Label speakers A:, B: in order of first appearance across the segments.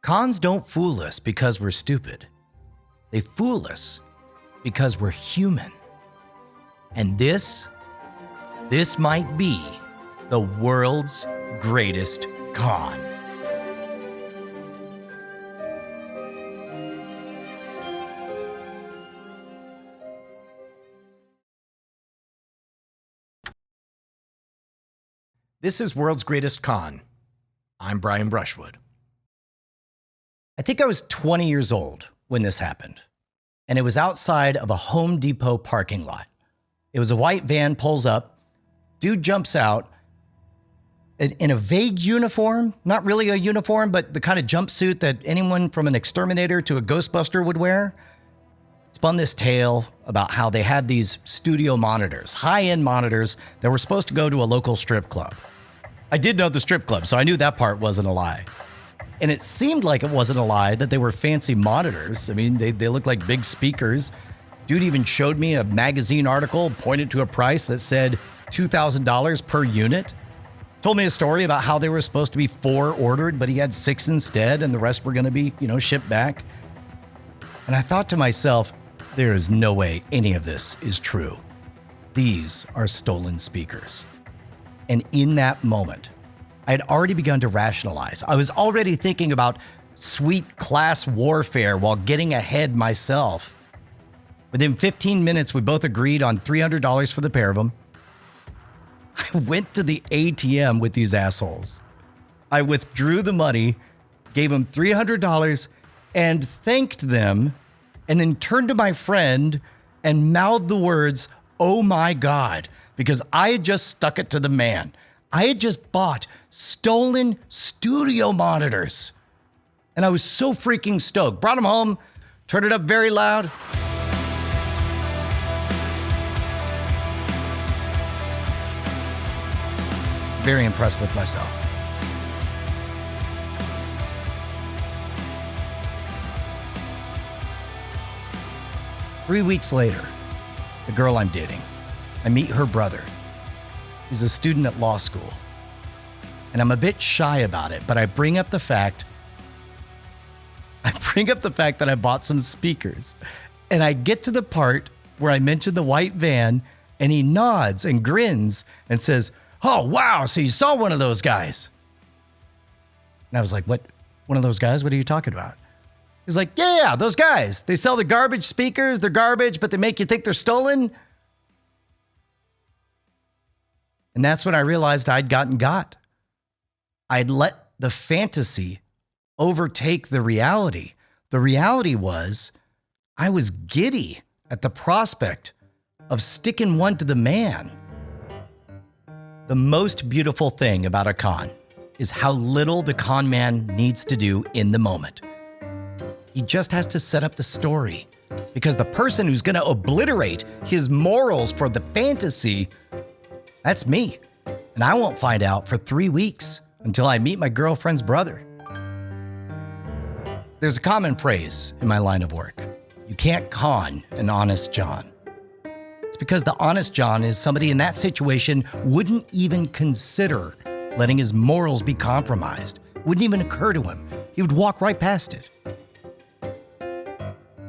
A: Cons don't fool us because we're stupid. They fool us because we're human. And this might be the world's greatest con. This is World's Greatest Con. I'm Bryan Brushwood. I think I was 20 years old when this happened, and it was outside of a Home Depot parking lot. It was a white van, pulls up, dude jumps out in a vague uniform, not really a uniform, but the kind of jumpsuit that anyone from an exterminator to a Ghostbuster would wear. Spun this tale about how they had these studio monitors, high-end monitors that were supposed to go to a local strip club. I did know the strip club, so I knew that part wasn't a lie. And it seemed like it wasn't a lie that they were fancy monitors. I mean, they looked like big speakers. Dude even showed me a magazine article, pointed to a price that said $2,000 per unit. Told me a story about how they were supposed to be 4 ordered, but he had 6 instead, and the rest were going to be, shipped back. And I thought to myself, there is no way any of this is true. These are stolen speakers. And in that moment, I had already begun to rationalize. I was already thinking about sweet class warfare while getting ahead myself. Within 15 minutes, we both agreed on $300 for the pair of them. I went to the ATM with these assholes. I withdrew the money, gave them $300, and thanked them, and then turned to my friend and mouthed the words, "Oh my God," because I had just stuck it to the man. I had just bought stolen studio monitors. And I was so freaking stoked. Brought them home, turned it up very loud. Very impressed with myself. Three weeks later, the girl I'm dating, I meet her brother. He's a student at law school. And I'm a bit shy about it, but I bring up the fact that I bought some speakers. And I get to the part where I mention the white van, and he nods and grins and says, "Oh, wow, so you saw one of those guys." And I was like, "What? One of those guys? What are you talking about?" He's like, yeah, those guys. They sell the garbage speakers. They're garbage, but they make you think they're stolen. And that's when I realized I'd gotten got. I'd let the fantasy overtake the reality. The reality was I was giddy at the prospect of sticking one to the man. The most beautiful thing about a con is how little the con man needs to do in the moment. He just has to set up the story, because the person who's going to obliterate his morals for the fantasy, that's me. And I won't find out for 3 weeks until I meet my girlfriend's brother. There's a common phrase in my line of work. You can't con an honest John. It's because the honest John is somebody in that situation wouldn't even consider letting his morals be compromised. Wouldn't even occur to him. He would walk right past it.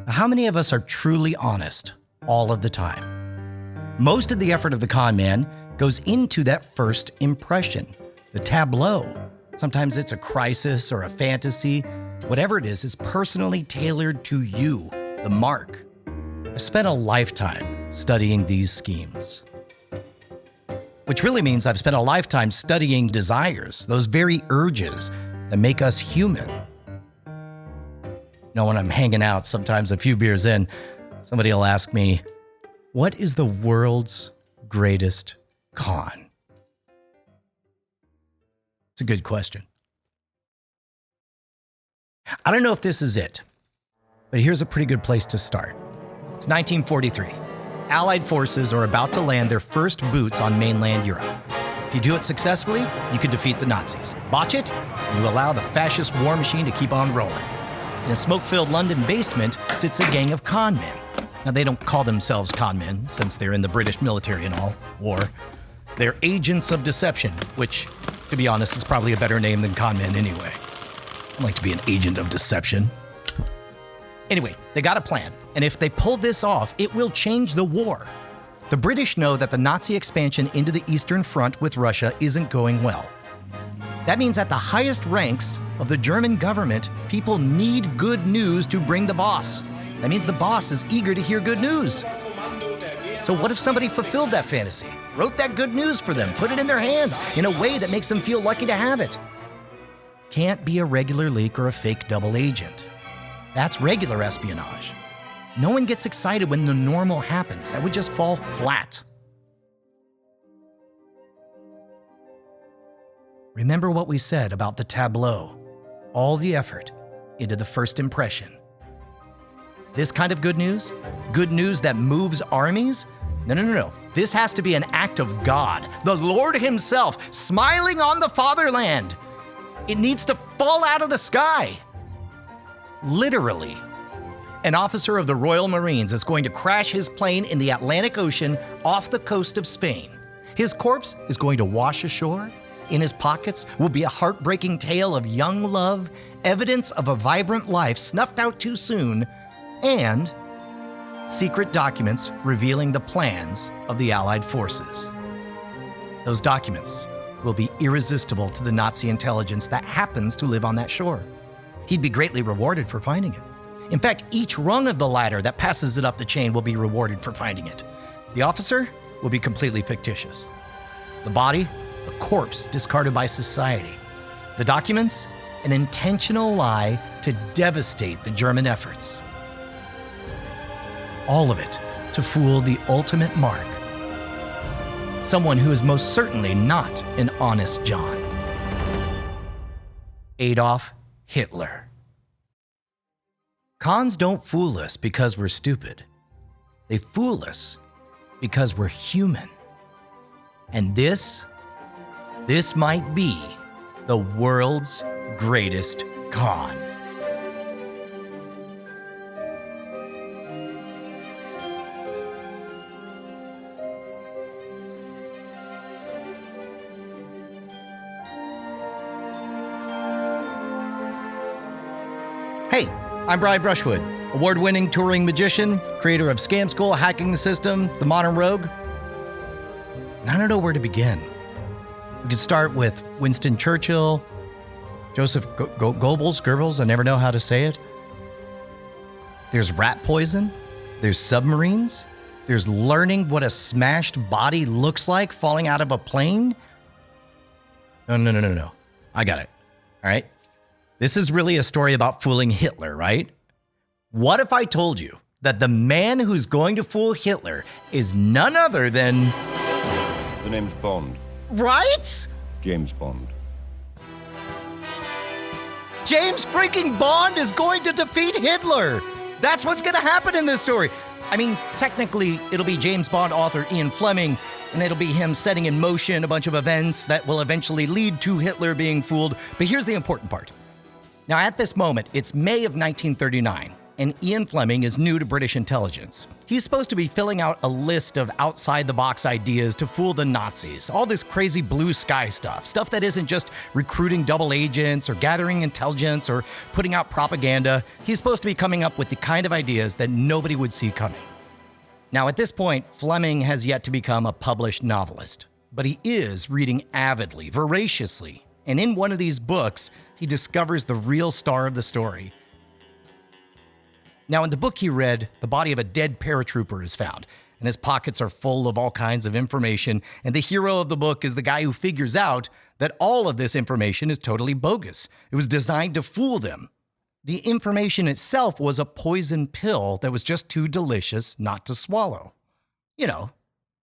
A: How many of us are truly honest all of the time? Most of the effort of the con man goes into that first impression, the tableau. Sometimes it's a crisis or a fantasy. Whatever it is personally tailored to you, the mark. I've spent a lifetime studying these schemes. Which really means I've spent a lifetime studying desires, those very urges that make us human. When I'm hanging out, sometimes a few beers in, somebody will ask me, what is the world's greatest con? It's a good question. I don't know if this is it, but here's a pretty good place to start. It's 1943. Allied forces are about to land their first boots on mainland Europe. If you do it successfully, you could defeat the Nazis. Botch it, and you allow the fascist war machine to keep on rolling. In a smoke-filled London basement sits a gang of con men. Now, they don't call themselves con men, since they're in the British military and all, or they're agents of deception, which, to be honest, is probably a better name than con men anyway. I'd like to be an agent of deception. Anyway, they got a plan, and if they pull this off, it will change the war. The British know that the Nazi expansion into the Eastern Front with Russia isn't going well. That means at the highest ranks of the German government, people need good news to bring the boss. That means the boss is eager to hear good news. So what if somebody fulfilled that fantasy, wrote that good news for them, put it in their hands in a way that makes them feel lucky to have it? Can't be a regular leak or a fake double agent. That's regular espionage. No one gets excited when the normal happens. That would just fall flat. Remember what we said about the tableau. All the effort into the first impression. This kind of good news that moves armies? No. This has to be an act of God, the Lord himself, smiling on the fatherland. It needs to fall out of the sky. Literally. An officer of the Royal Marines is going to crash his plane in the Atlantic Ocean off the coast of Spain. His corpse is going to wash ashore. In his pockets will be a heartbreaking tale of young love, evidence of a vibrant life snuffed out too soon, and secret documents revealing the plans of the Allied forces. Those documents will be irresistible to the Nazi intelligence that happens to live on that shore. He'd be greatly rewarded for finding it. In fact, each rung of the ladder that passes it up the chain will be rewarded for finding it. The officer will be completely fictitious. The body, a corpse discarded by society. The documents, an intentional lie to devastate the German efforts. All of it to fool the ultimate mark. Someone who is most certainly not an honest John. Adolf Hitler. Cons don't fool us because we're stupid. They fool us because we're human. And this might be the world's greatest con. Hey, I'm Bryan Brushwood, award-winning touring magician, creator of Scam School, Hacking the System, The Modern Rogue. And I don't know where to begin. We could start with Winston Churchill, Joseph Goebbels, I never know how to say it. There's rat poison, there's submarines, there's learning what a smashed body looks like falling out of a plane. No. I got it, all right? This is really a story about fooling Hitler, right? What if I told you that the man who's going to fool Hitler is none other than...
B: The name's Bond.
A: Right?
B: James Bond.
A: James freaking Bond is going to defeat Hitler. That's what's going to happen in this story. I mean, technically, it'll be James Bond author Ian Fleming, and it'll be him setting in motion a bunch of events that will eventually lead to Hitler being fooled. But here's the important part. Now, at this moment, it's May of 1939, and Ian Fleming is new to British intelligence. He's supposed to be filling out a list of outside-the-box ideas to fool the Nazis, all this crazy blue sky stuff that isn't just recruiting double agents or gathering intelligence or putting out propaganda. He's supposed to be coming up with the kind of ideas that nobody would see coming. Now, at this point, Fleming has yet to become a published novelist, but he is reading avidly, voraciously, and in one of these books, he discovers the real star of the story. Now, in the book he read, the body of a dead paratrooper is found, and his pockets are full of all kinds of information, and the hero of the book is the guy who figures out that all of this information is totally bogus. It was designed to fool them. The information itself was a poison pill that was just too delicious not to swallow. You know,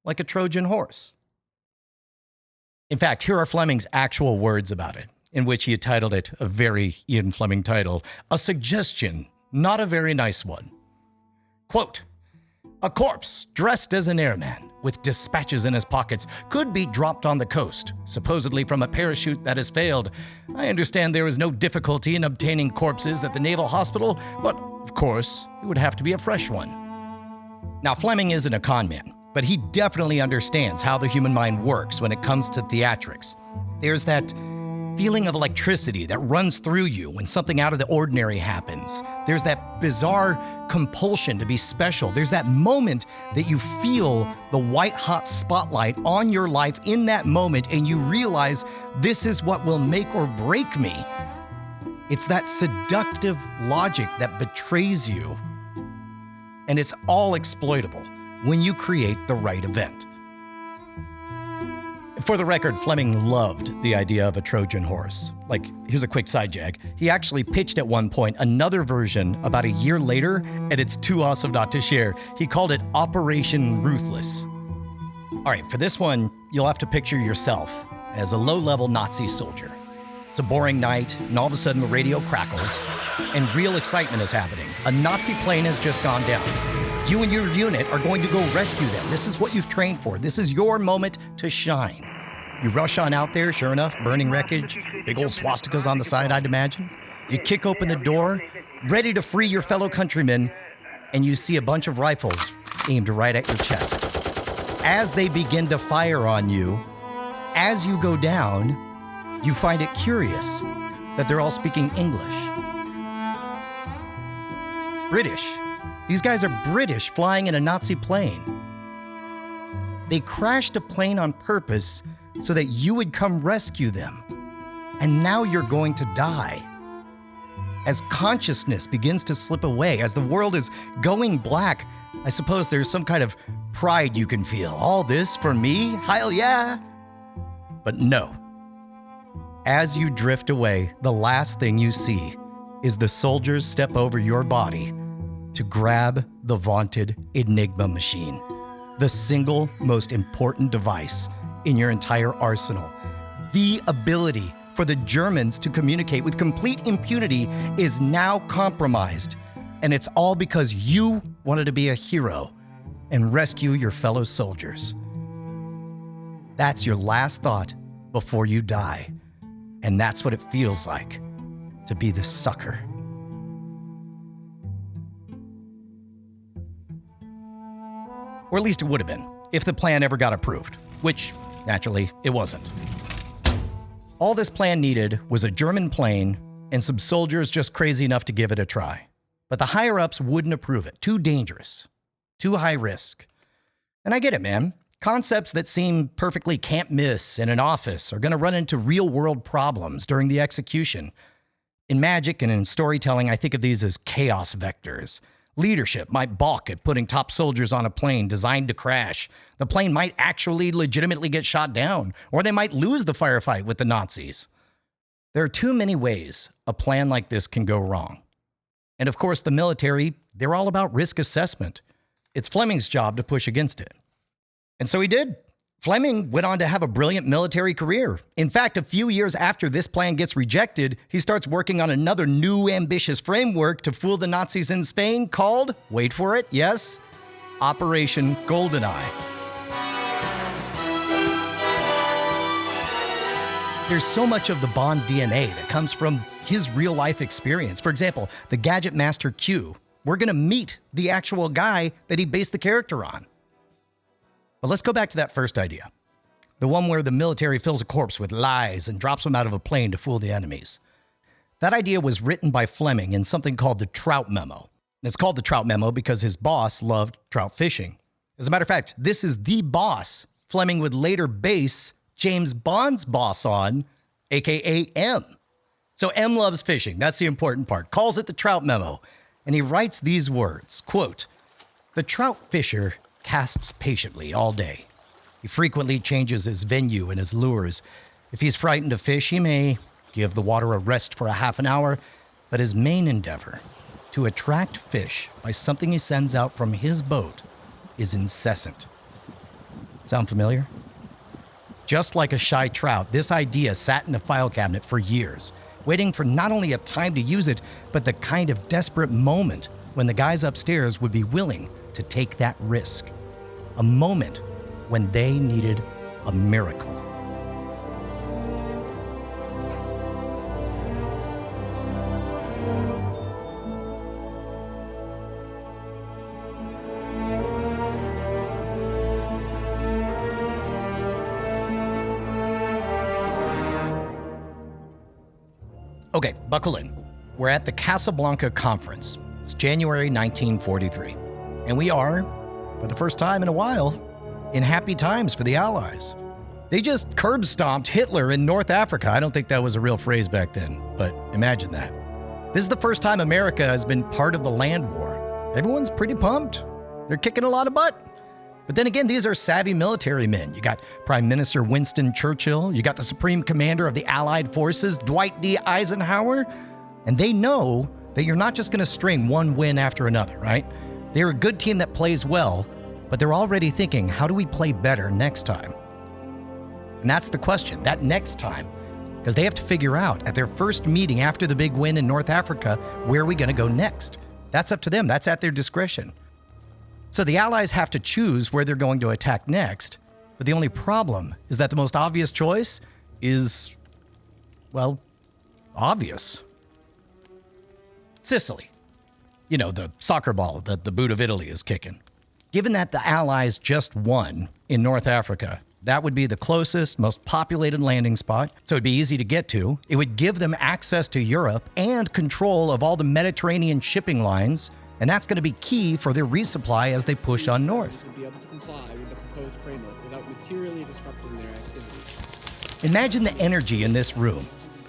A: like a Trojan horse. In fact, here are Fleming's actual words about it, in which he had titled it, a very Ian Fleming title, A Suggestion, Not a Very Nice One. Quote, a corpse dressed as an airman with dispatches in his pockets could be dropped on the coast, supposedly from a parachute that has failed. I understand there is no difficulty in obtaining corpses at the Naval Hospital, but of course, it would have to be a fresh one. Now, Fleming isn't a con man, but he definitely understands how the human mind works when it comes to theatrics. There's that feeling of electricity that runs through you when something out of the ordinary happens. There's that bizarre compulsion to be special. There's that moment that you feel the white-hot spotlight on your life in that moment, and you realize this is what will make or break me. It's that seductive logic that betrays you. And it's all exploitable when you create the right event. For the record, Fleming loved the idea of a Trojan horse. Like, here's a quick side jag. He actually pitched at one point another version about a year later, and it's too awesome not to share. He called it Operation Ruthless. All right, for this one, you'll have to picture yourself as a low-level Nazi soldier. It's a boring night, and all of a sudden the radio crackles, and real excitement is happening. A Nazi plane has just gone down. You and your unit are going to go rescue them. This is what you've trained for. This is your moment to shine. You rush on out there, sure enough, burning wreckage, big old swastikas on the side, I'd imagine. You kick open the door, ready to free your fellow countrymen, and you see a bunch of rifles aimed right at your chest. As they begin to fire on you, as you go down, you find it curious that they're all speaking English. British. These guys are British flying in a Nazi plane. They crashed a plane on purpose so that you would come rescue them. And now you're going to die. As consciousness begins to slip away, as the world is going black, I suppose there's some kind of pride you can feel. All this for me? Hell yeah! But no. As you drift away, the last thing you see is the soldiers step over your body to grab the vaunted Enigma machine, the single most important device in your entire arsenal. The ability for the Germans to communicate with complete impunity is now compromised, and it's all because you wanted to be a hero and rescue your fellow soldiers. That's your last thought before you die, and that's what it feels like to be the sucker. Or at least it would have been, if the plan ever got approved, which, naturally, it wasn't. All this plan needed was a German plane and some soldiers just crazy enough to give it a try. But the higher-ups wouldn't approve it. Too dangerous. Too high risk. And I get it, man. Concepts that seem perfectly can't miss in an office are going to run into real-world problems during the execution. In magic and in storytelling, I think of these as chaos vectors. Leadership might balk at putting top soldiers on a plane designed to crash. The plane might actually legitimately get shot down, or they might lose the firefight with the Nazis. There are too many ways a plan like this can go wrong. And of course, the military, they're all about risk assessment. It's Fleming's job to push against it. And so he did. Fleming went on to have a brilliant military career. In fact, a few years after this plan gets rejected, he starts working on another new ambitious framework to fool the Nazis in Spain called, wait for it, yes, Operation Goldeneye. There's so much of the Bond DNA that comes from his real-life experience. For example, the Gadget Master Q. We're going to meet the actual guy that he based the character on. But let's go back to that first idea. The one where the military fills a corpse with lies and drops them out of a plane to fool the enemies. That idea was written by Fleming in something called the Trout Memo. It's called the Trout Memo because his boss loved trout fishing. As a matter of fact, this is the boss Fleming would later base James Bond's boss on, aka M. So M loves fishing. That's the important part. Calls it the Trout Memo. And he writes these words, quote, "The trout fisher casts patiently all day. He frequently changes his venue and his lures. If he's frightened of fish, he may give the water a rest for a half an hour, but his main endeavor, to attract fish by something he sends out from his boat, is incessant." Sound familiar? Just like a shy trout, this idea sat in the file cabinet for years, waiting for not only a time to use it, but the kind of desperate moment when the guys upstairs would be willing to take that risk. A moment when they needed a miracle. Okay, buckle in. We're at the Casablanca Conference. It's January 1943. And we are, for the first time in a while, in happy times for the Allies. They just curb stomped Hitler in North Africa. I don't think that was a real phrase back then, but imagine that. This is the first time America has been part of the land war. Everyone's pretty pumped. They're kicking a lot of butt. But then again, these are savvy military men. You got Prime Minister Winston Churchill. You got the Supreme Commander of the Allied Forces, Dwight D. Eisenhower. And they know that you're not just going to string one win after another, right? They're a good team that plays well, but they're already thinking, how do we play better next time? And that's the question, that next time. Because they have to figure out at their first meeting after the big win in North Africa, where are we going to go next? That's up to them. That's at their discretion. So the Allies have to choose where they're going to attack next. But the only problem is that the most obvious choice is, well, obvious. Sicily. You know, the soccer ball that the boot of Italy is kicking. Given that the Allies just won in North Africa, that would be the closest, most populated landing spot, so it'd be easy to get to. It would give them access to Europe and control of all the Mediterranean shipping lines, and that's going to be key for their resupply as they push on north.
C: Be able to comply with the proposed framework without materially disrupting their activities.
A: Imagine the energy in this room.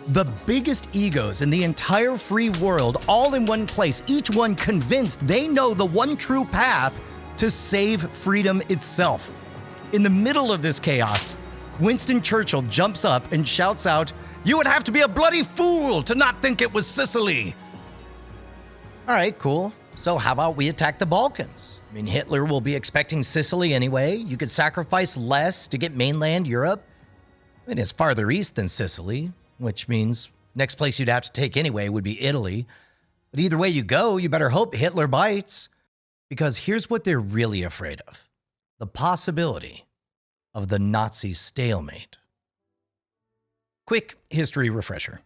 A: The biggest egos in the entire free world, all in one place, each one convinced they know the one true path to save freedom itself. In the middle of this chaos, Winston Churchill jumps up and shouts out, "You would have to be a bloody fool to not think it was Sicily." All right, cool. So how about we attack the Balkans? I mean, Hitler will be expecting Sicily anyway. You could sacrifice less to get mainland Europe. I mean, it's farther east than Sicily, which means next place you'd have to take anyway would be Italy. But either way you go, you better hope Hitler bites. Because here's what they're really afraid of. The possibility of the Nazi stalemate. Quick history refresher.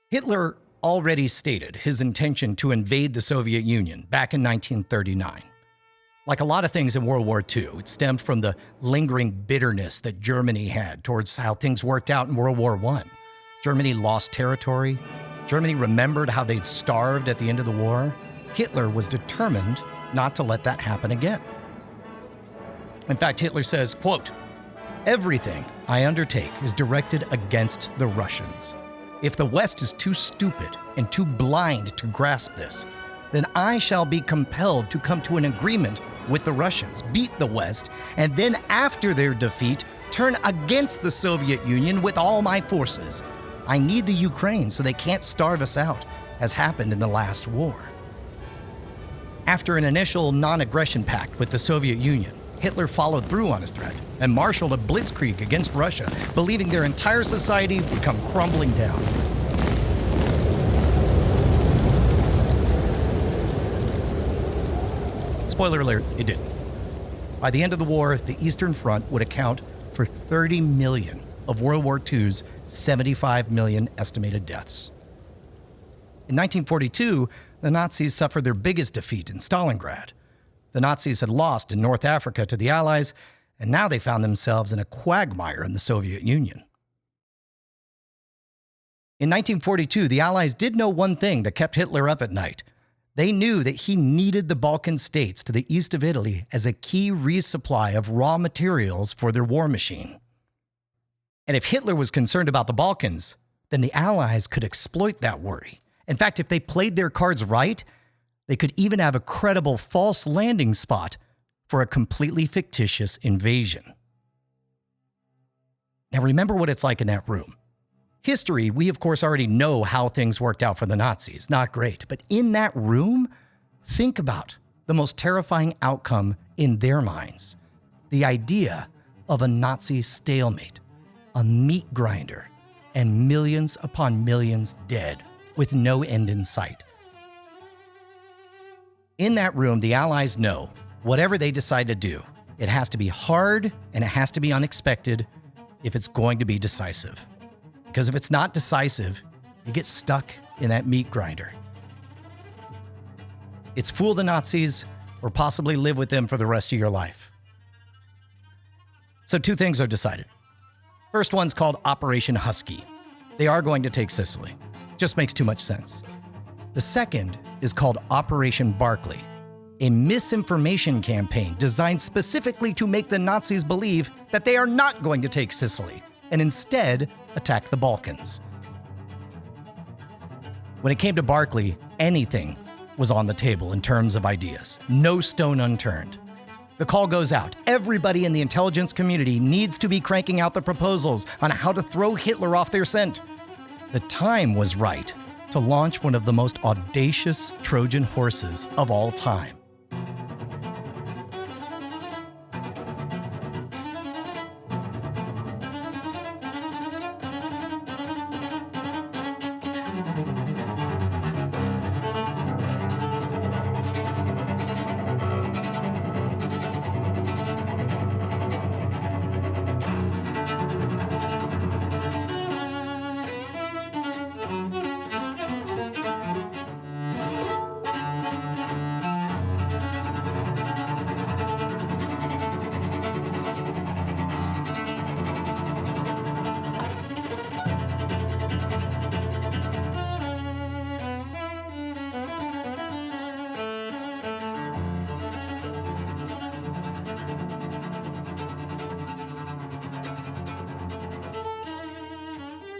A: Hitler already stated his intention to invade the Soviet Union back in 1939. Like a lot of things in World War II, it stemmed from the lingering bitterness that Germany had towards how things worked out in World War I. Germany lost territory. Germany remembered how they'd starved at the end of the war. Hitler was determined not to let that happen again. In fact, Hitler says, quote, "Everything I undertake is directed against the Russians. If the West is too stupid and too blind to grasp this, then I shall be compelled to come to an agreement with the Russians, beat the West, and then after their defeat, turn against the Soviet Union with all my forces. I need the Ukraine so they can't starve us out, as happened in the last war." After an initial non-aggression pact with the Soviet Union, Hitler followed through on his threat and marshaled a blitzkrieg against Russia, believing their entire society would come crumbling down. Spoiler alert, it didn't. By the end of the war, the Eastern Front would account for 30 million of World War II's 75 million estimated deaths. In 1942, the Nazis suffered their biggest defeat in Stalingrad. The Nazis had lost in North Africa to the Allies, and now they found themselves in a quagmire in the Soviet Union. In 1942, the Allies did know one thing that kept Hitler up at night. They knew that he needed the Balkan states to the east of Italy as a key resupply of raw materials for their war machine. And if Hitler was concerned about the Balkans, then the Allies could exploit that worry. In fact, if they played their cards right, they could even have a credible false landing spot for a completely fictitious invasion. Now remember what it's like in that room. History, we of course already know how things worked out for the Nazis. Not great. But in that room, think about the most terrifying outcome in their minds. The idea of a Nazi stalemate, a meat grinder, and millions upon millions dead with no end in sight. In that room, the Allies know whatever they decide to do, it has to be hard and it has to be unexpected if it's going to be decisive. Because if it's not decisive, you get stuck in that meat grinder. It's fool the Nazis or possibly live with them for the rest of your life. So two things are decided. First one's called Operation Husky. They are going to take Sicily. Just makes too much sense. The second is called Operation Barclay, a misinformation campaign designed specifically to make the Nazis believe that they are not going to take Sicily and instead attack the Balkans. When it came to Barclay, anything was on the table in terms of ideas. No stone unturned. The call goes out. Everybody in the intelligence community needs to be cranking out the proposals on how to throw Hitler off their scent. The time was right to launch one of the most audacious Trojan horses of all time.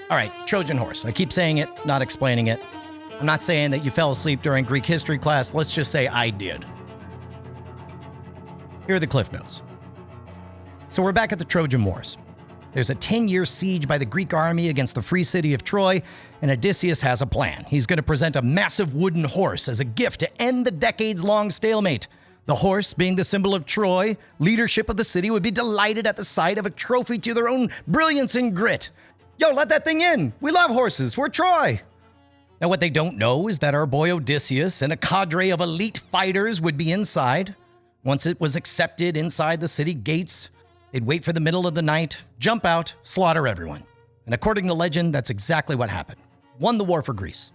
A: All right, Trojan horse. I keep saying it, not explaining it. I'm not saying that you fell asleep during Greek history class. Let's just say I did. Here are the cliff notes. So we're back at the Trojan Wars. There's a 10-year siege by the Greek army against the free city of Troy, and Odysseus has a plan. He's going to present a massive wooden horse as a gift to end the decades-long stalemate. The horse, being the symbol of Troy, leadership of the city would be delighted at the sight of a trophy to their own brilliance and grit. Yo, let that thing in. We love horses. We're Troy. Now, what they don't know is that our boy Odysseus and a cadre of elite fighters would be inside. Once it was accepted inside the city gates, they'd wait for the middle of the night, jump out, slaughter everyone. And according to legend, that's exactly what happened. Won the war for Greece.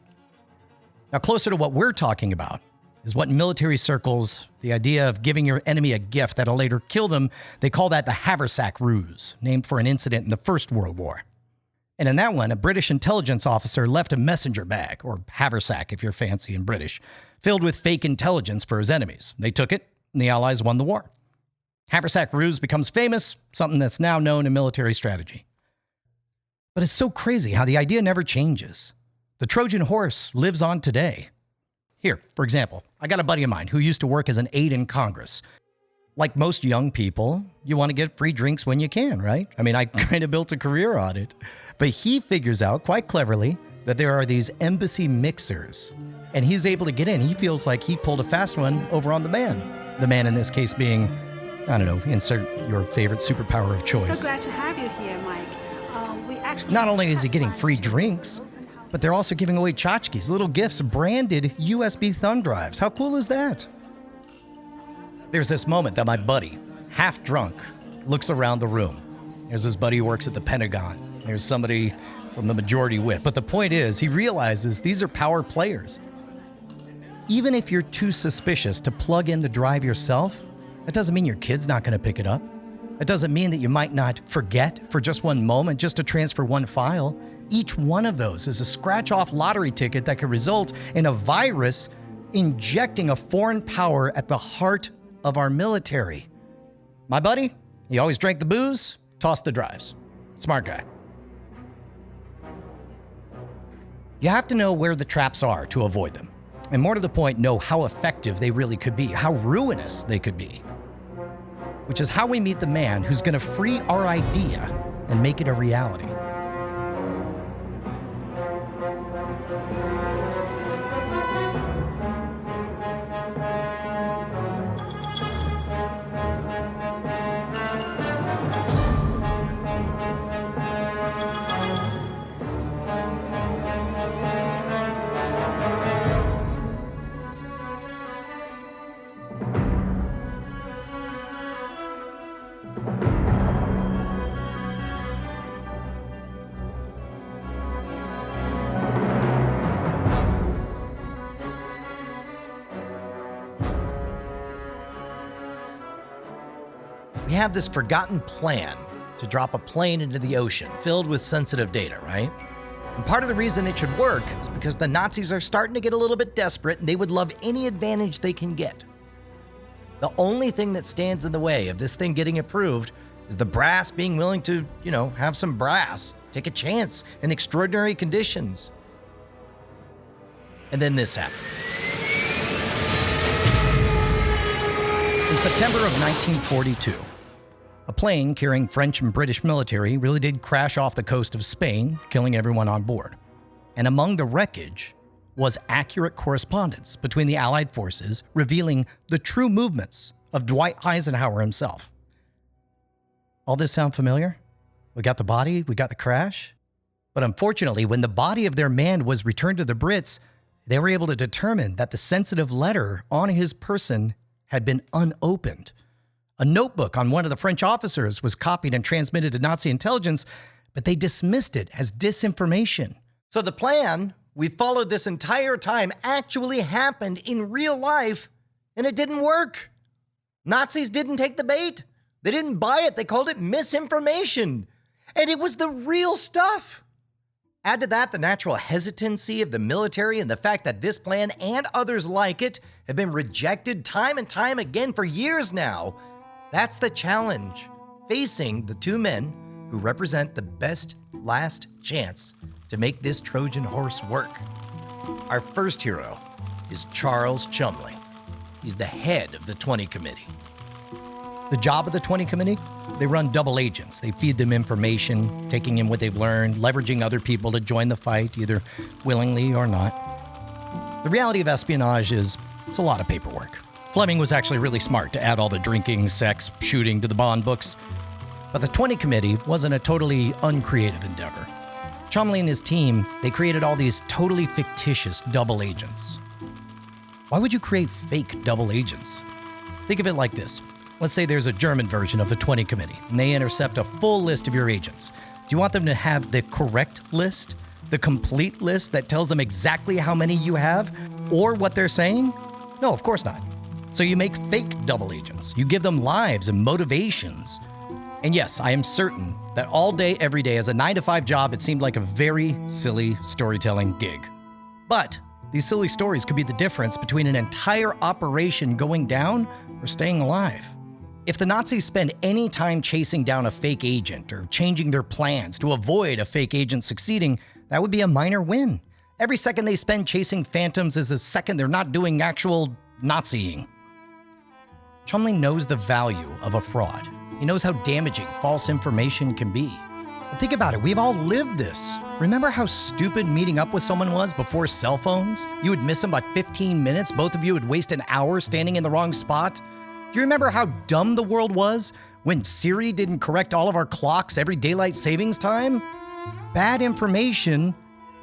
A: Now, closer to what we're talking about is what in military circles, the idea of giving your enemy a gift that'll later kill them, they call that the Haversack Ruse, named for an incident in the First World War. And in that one, a British intelligence officer left a messenger bag, or haversack if you're fancy and British, filled with fake intelligence for his enemies. They took it, and the Allies won the war. Haversack Ruse becomes famous, something that's now known in military strategy. But it's so crazy how the idea never changes. The Trojan horse lives on today. Here, for example, I got a buddy of mine who used to work as an aide in Congress. Like most young people, you want to get free drinks when you can, right? I mean, I kind of built a career on it. But he figures out quite cleverly that there are these embassy mixers, and he's able to get in. He feels like he pulled a fast one over on the man. The man in this case being, I don't know, insert your favorite superpower of choice.
D: So glad to have you here, Mike.
A: Not only is he getting free drinks, but they're also giving away tchotchkes, little gifts, branded USB thumb drives. How cool is that? There's this moment that my buddy, half drunk, looks around the room. There's his buddy who works at the Pentagon. There's somebody from the Majority Whip. But the point is, he realizes these are power players. Even if you're too suspicious to plug in the drive yourself, that doesn't mean your kid's not going to pick it up. It doesn't mean that you might not forget for just one moment just to transfer one file. Each one of those is a scratch-off lottery ticket that could result in a virus injecting a foreign power at the heart of our military. My buddy, he always drank the booze, tossed the drives. Smart guy. You have to know where the traps are to avoid them. And more to the point, know how effective they really could be, how ruinous they could be. Which is how we meet the man who's going to free our idea and make it a reality. We have this forgotten plan to drop a plane into the ocean filled with sensitive data, right? And part of the reason it should work is because the Nazis are starting to get a little bit desperate and they would love any advantage they can get. The only thing that stands in the way of this thing getting approved is the brass being willing to, have some brass, take a chance in extraordinary conditions. And then this happens. In September of 1942, a plane carrying French and British military really did crash off the coast of Spain, killing everyone on board. And among the wreckage was accurate correspondence between the Allied forces revealing the true movements of Dwight Eisenhower himself. All this sound familiar? We got the body, we got the crash. But unfortunately, when the body of their man was returned to the Brits, they were able to determine that the sensitive letter on his person had been unopened. A notebook on one of the French officers was copied and transmitted to Nazi intelligence, but they dismissed it as disinformation. So the plan we followed this entire time actually happened in real life, and it didn't work. Nazis didn't take the bait. They didn't buy it. They called it misinformation. And it was the real stuff. Add to that the natural hesitancy of the military and the fact that this plan and others like it have been rejected time and time again for years now. That's the challenge facing the two men who represent the best last chance to make this Trojan horse work. Our first hero is Charles Chumley. He's the head of the 20 Committee. The job of the 20 Committee? They run double agents. They feed them information, taking in what they've learned, leveraging other people to join the fight, either willingly or not. The reality of espionage is it's a lot of paperwork. Fleming was actually really smart to add all the drinking, sex, shooting to the bond books. But the 20 Committee wasn't a totally uncreative endeavor. Chumley and his team, they created all these totally fictitious double agents. Why would you create fake double agents? Think of it like this. Let's say there's a German version of the 20 Committee, and they intercept a full list of your agents. Do you want them to have the correct list? The complete list that tells them exactly how many you have? Or what they're saying? No, of course not. So you make fake double agents. You give them lives and motivations. And yes, I am certain that all day, every day, as a 9-to-5 job, it seemed like a very silly storytelling gig. But these silly stories could be the difference between an entire operation going down or staying alive. If the Nazis spend any time chasing down a fake agent or changing their plans to avoid a fake agent succeeding, that would be a minor win. Every second they spend chasing phantoms is a second they're not doing actual Naziing. Chumley knows the value of a fraud. He knows how damaging false information can be. And think about it, we've all lived this. Remember how stupid meeting up with someone was before cell phones? You would miss them by 15 minutes, both of you would waste an hour standing in the wrong spot. Do you remember how dumb the world was when Siri didn't correct all of our clocks every daylight savings time? Bad information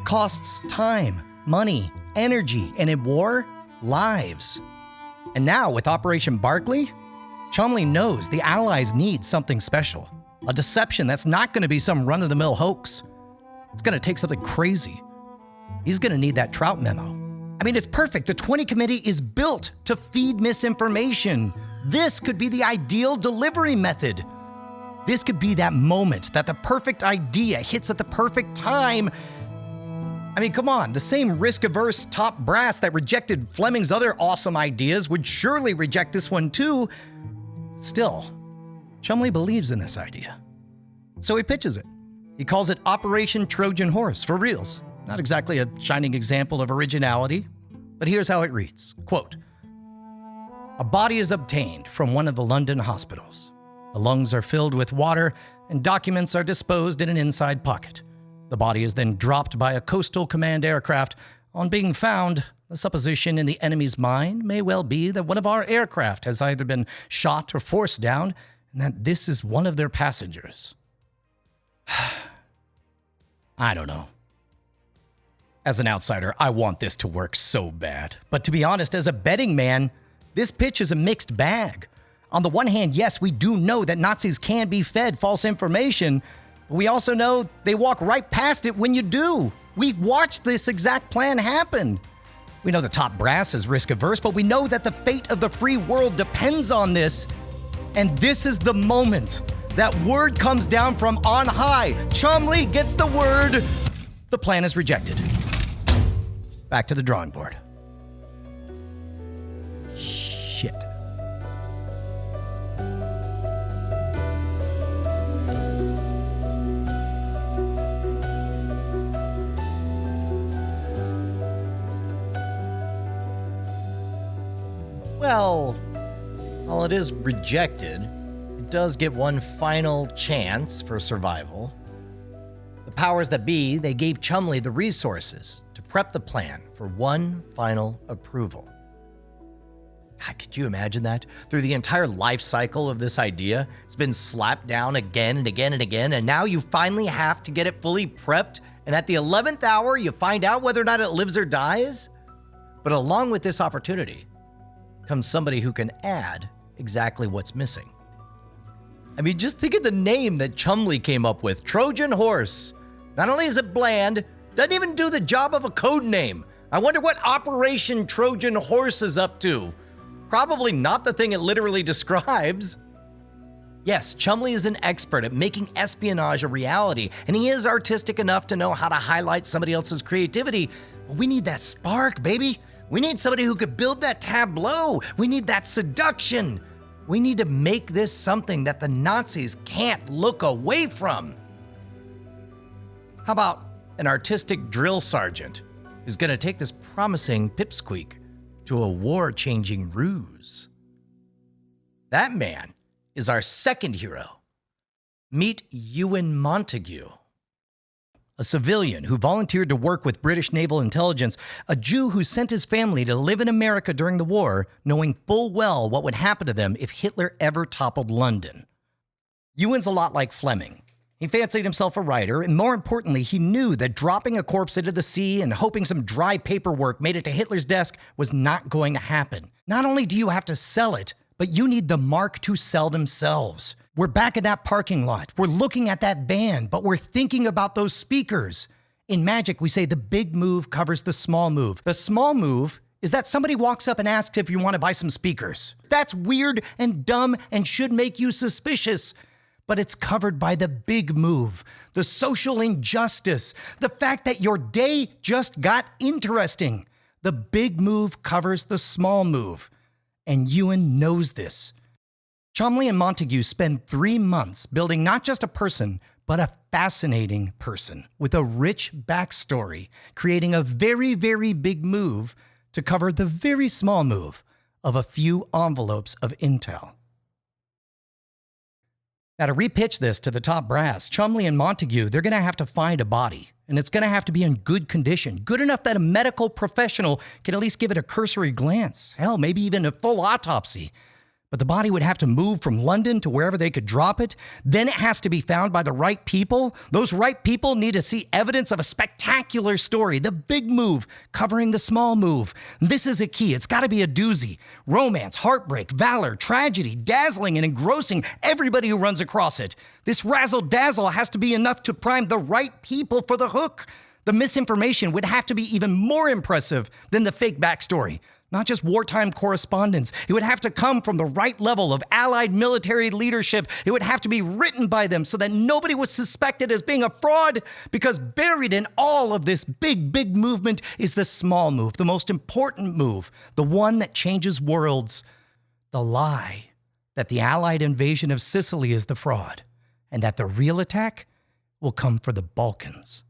A: costs time, money, energy, and in war, lives. And now with Operation Barclay, Chumley knows the Allies need something special. A deception that's not going to be some run-of-the-mill hoax. It's going to take something crazy. He's going to need that Trout Memo. I mean, it's perfect. The 20 Committee is built to feed misinformation. This could be the ideal delivery method. This could be that moment that the perfect idea hits at the perfect time. I mean, come on, the same risk-averse top brass that rejected Fleming's other awesome ideas would surely reject this one too. Still, Chumley believes in this idea. So he pitches it. He calls it Operation Trojan Horse, for reals. Not exactly a shining example of originality, but here's how it reads. Quote, "A body is obtained from one of the London hospitals. The lungs are filled with water and documents are disposed in an inside pocket. The body is then dropped by a coastal command aircraft. On being found, the supposition in the enemy's mind may well be that one of our aircraft has either been shot or forced down and that this is one of their passengers." I don't know. As an outsider, I want this to work so bad. But to be honest, as a betting man, this pitch is a mixed bag. On the one hand, yes, we do know that Nazis can be fed false information, but we also know they walk right past it when you do. We've watched this exact plan happen. We know the top brass is risk-averse, but we know that the fate of the free world depends on this. And this is the moment that word comes down from on high. Chumley gets the word The plan is rejected. Back to the drawing board. Shit. Well, while it is rejected, it does get one final chance for survival. The powers that be, they gave Chumley the resources to prep the plan for one final approval. God, could you imagine that? Through the entire life cycle of this idea, it's been slapped down again and again and again, and now you finally have to get it fully prepped, and at the 11th hour, you find out whether or not it lives or dies? But along with this opportunity comes somebody who can add exactly what's missing. I mean, just think of the name that Chumley came up with, Trojan Horse. Not only is it bland, doesn't even do the job of a code name. I wonder what Operation Trojan Horse is up to. Probably not the thing it literally describes. Yes, Chumley is an expert at making espionage a reality, and he is artistic enough to know how to highlight somebody else's creativity, but we need that spark, baby. We need somebody who could build that tableau. We need that seduction. We need to make this something that the Nazis can't look away from. How about an artistic drill sergeant who's going to take this promising pipsqueak to a war-changing ruse? That man is our second hero. Meet Ewan Montague, a civilian who volunteered to work with British naval intelligence, a Jew who sent his family to live in America during the war, knowing full well what would happen to them if Hitler ever toppled London. Ewan's a lot like Fleming. He fancied himself a writer, and more importantly, he knew that dropping a corpse into the sea and hoping some dry paperwork made it to Hitler's desk was not going to happen. Not only do you have to sell it, but you need the mark to sell themselves. We're back in that parking lot. We're looking at that band, but we're thinking about those speakers. In magic, we say the big move covers the small move. The small move is that somebody walks up and asks if you want to buy some speakers. That's weird and dumb and should make you suspicious. But it's covered by the big move, the social injustice, the fact that your day just got interesting. The big move covers the small move. And Ewan knows this. Chumley and Montague spend 3 months building not just a person, but a fascinating person with a rich backstory, creating a very, very big move to cover the very small move of a few envelopes of intel. Now, to repitch this to the top brass, Chumley and Montague, they're going to have to find a body, and it's going to have to be in good condition, good enough that a medical professional can at least give it a cursory glance, hell, maybe even a full autopsy. But the body would have to move from London to wherever they could drop it. Then it has to be found by the right people. Those right people need to see evidence of a spectacular story, the big move covering the small move. This is a key. It's got to be a doozy. Romance, heartbreak, valor, tragedy, dazzling and engrossing everybody who runs across it. This razzle-dazzle has to be enough to prime the right people for the hook. The misinformation would have to be even more impressive than the fake backstory. Not just wartime correspondence. It would have to come from the right level of Allied military leadership. It would have to be written by them so that nobody was suspected as being a fraud, because buried in all of this big, big movement is the small move, the most important move, the one that changes worlds. The lie that the Allied invasion of Sicily is the fraud, and that the real attack will come for the Balkans.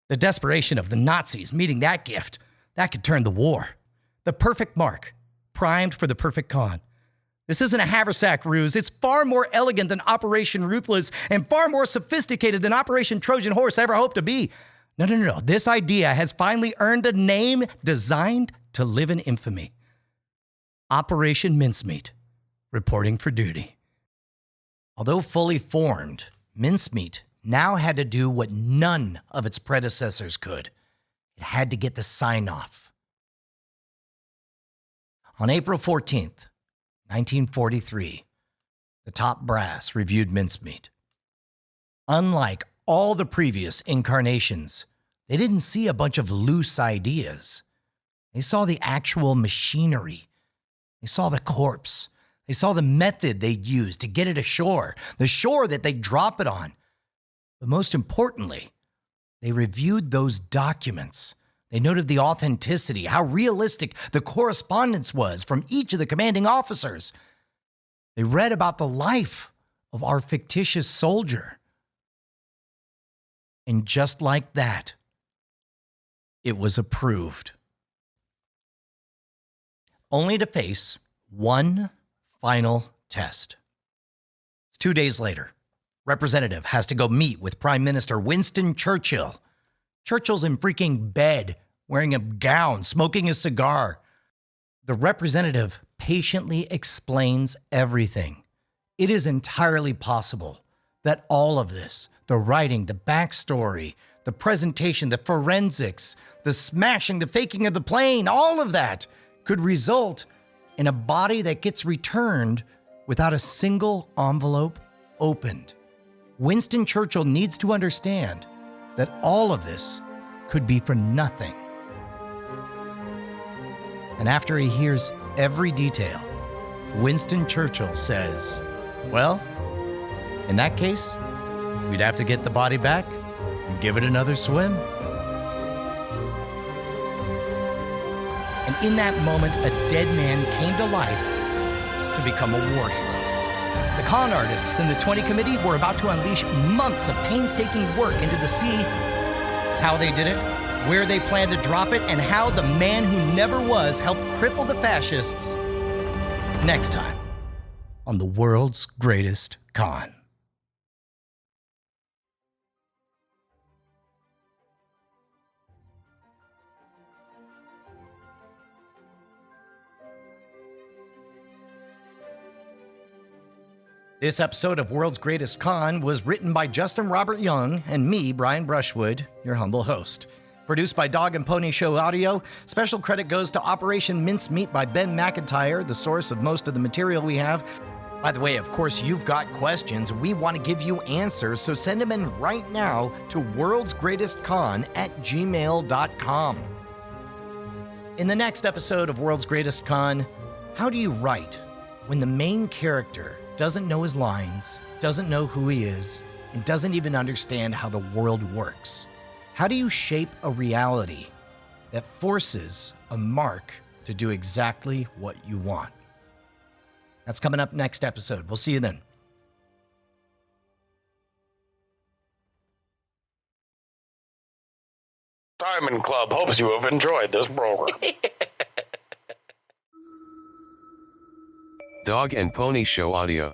A: The desperation of the Nazis meeting that gift, that could turn the war. The perfect mark, primed for the perfect con. This isn't a Haversack Ruse. It's far more elegant than Operation Ruthless and far more sophisticated than Operation Trojan Horse ever hoped to be. No. This idea has finally earned a name designed to live in infamy. Operation Mincemeat, reporting for duty. Although fully formed, Mincemeat now had to do what none of its predecessors could. It had to get the sign-off. On April 14th, 1943, the top brass reviewed Mincemeat. Unlike all the previous incarnations, they didn't see a bunch of loose ideas. They saw the actual machinery. They saw the corpse. They saw the method they'd use to get it ashore, the shore that they'd drop it on. But most importantly, They reviewed those documents. They noted the authenticity, how realistic the correspondence was from each of the commanding officers. They read about the life of our fictitious soldier. And just like that, it was approved. Only to face one final test. It's 2 days later. Representative has to go meet with Prime Minister Winston Churchill. Churchill's in freaking bed, wearing a gown, smoking a cigar. The representative patiently explains everything. It is entirely possible that all of this, the writing, the backstory, the presentation, the forensics, the smashing, the faking of the plane, all of that could result in a body that gets returned without a single envelope opened. Winston Churchill needs to understand that all of this could be for nothing. And after he hears every detail, Winston Churchill says, well, in that case, we'd have to get the body back and give it another swim. And in that moment, a dead man came to life to become a war hero. The con artists in the 20 Committee were about to unleash months of painstaking work into the sea. How they did it, where they planned to drop it, and how the man who never was helped cripple the fascists. Next time on The World's Greatest Con. This episode of World's Greatest Con was written by Justin Robert Young and me, Bryan Brushwood, your humble host. Produced by Dog and Pony Show Audio. Special credit goes to Operation Mincemeat by Ben McIntyre, the source of most of the material we have. By the way, of course, you've got questions. We want to give you answers, so send them in right now to worldsgreatestcon@gmail.com. In the next episode of World's Greatest Con, how do you write when the main character doesn't know his lines, doesn't know who he is, and doesn't even understand how the world works? How do you shape a reality that forces a mark to do exactly what you want? That's coming up next episode. We'll see you then.
D: Diamond Club hopes you have enjoyed this program.
E: Dog and Pony Show Audio.